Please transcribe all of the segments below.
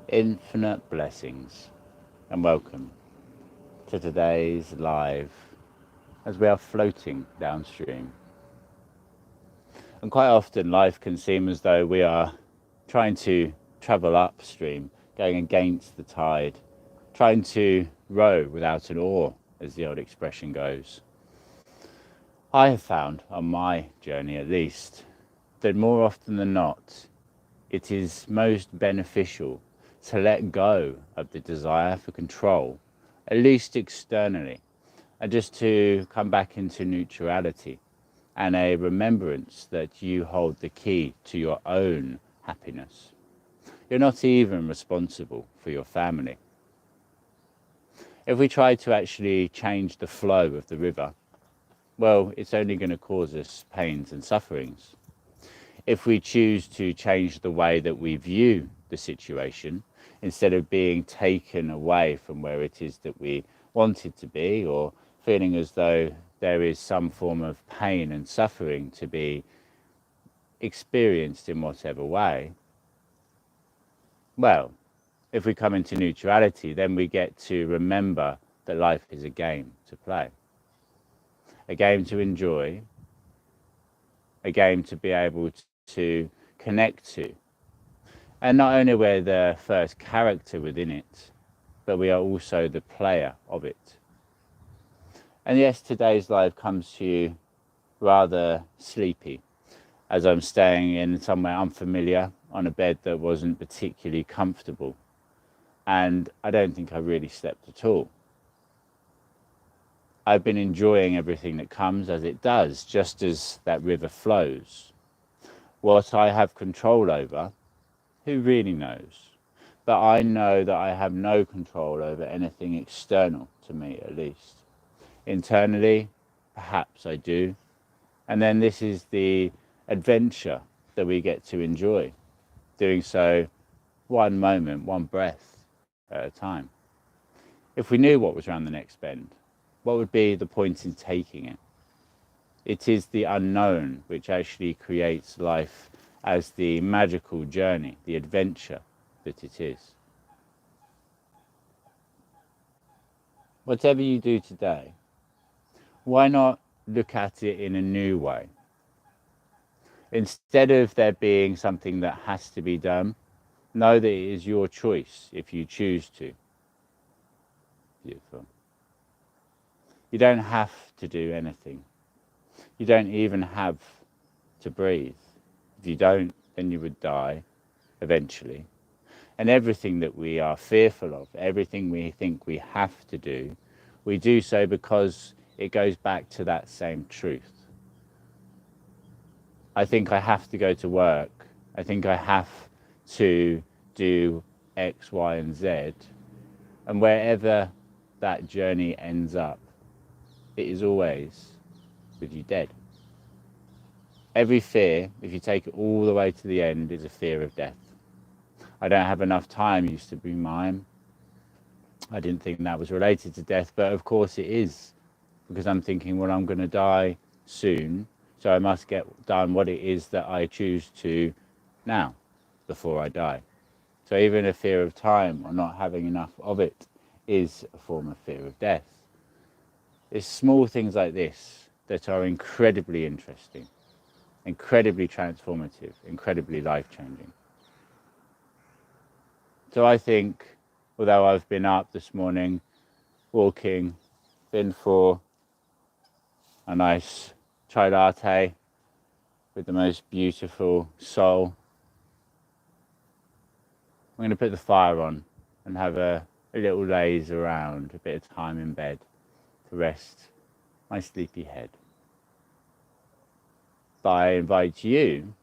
Infinite blessings and welcome to today's live as we are floating downstream. And quite often life can seem as though we are trying to travel upstream, going against the tide, trying to row without an oar, as the old expression goes. I have found, on my journey at least, that more often than not, it is most beneficial to let go of the desire for control, at least externally, and just to come back into neutrality and a remembrance that you hold the key to your own happiness. You're not even responsible for your family. If we try to actually change the flow of the river, well, it's only going to cause us pains and sufferings. If we choose to change the way that we view the situation, instead of being taken away from where it is that we want it to be, or feeling as though there is some form of pain and suffering to be experienced in whatever way, well, if we come into neutrality, then we get to remember that life is a game to play, a game to enjoy, a game to be able to connect to. And not only we're the first character within it, but we are also the player of it. And yes, today's live comes to you rather sleepy, as I'm staying in somewhere unfamiliar on a bed that wasn't particularly comfortable. And I don't think I really slept at all. I've been enjoying everything that comes as it does, just as that river flows. What I have control over, who really knows? But I know that I have no control over anything external to me, at least. Internally, perhaps I do. And then this is the adventure that we get to enjoy, doing so one moment, one breath at a time. If we knew what was around the next bend, what would be the point in taking it? It is the unknown which actually creates life as the magical journey, the adventure that it is. Whatever you do today, why not look at it in a new way? Instead of there being something that has to be done, know that it is your choice if you choose to. Beautiful. You don't have to do anything. You don't even have to breathe. If you don't, then you would die eventually. And everything that we are fearful of, everything we think we have to do, we do so because it goes back to that same truth. I think I have to go to work. I think I have to do X, Y, and Z. And wherever that journey ends up, it is always with you dead. Every fear, if you take it all the way to the end, is a fear of death. I don't have enough time used to be mine. I didn't think that was related to death, but of course it is, because I'm thinking, well, I'm going to die soon, so I must get done what it is that I choose to now, before I die. So even a fear of time or not having enough of it is a form of fear of death. It's small things like this that are incredibly interesting, incredibly transformative, incredibly life-changing. So I think, although I've been up this morning, walking, been for a nice chai latte with the most beautiful soul, I'm going to put the fire on and have a little laze around, a bit of time in bed to rest my sleepy head. But I invite you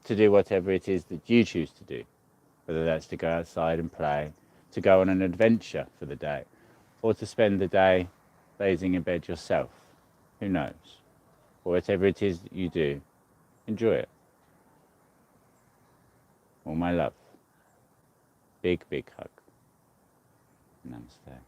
to do whatever it is that you choose to do, whether that's to go outside and play, to go on an adventure for the day, or to spend the day lazing in bed yourself. Who knows? Or whatever it is that you do, enjoy it. All my love. Big, big hug. Namaste.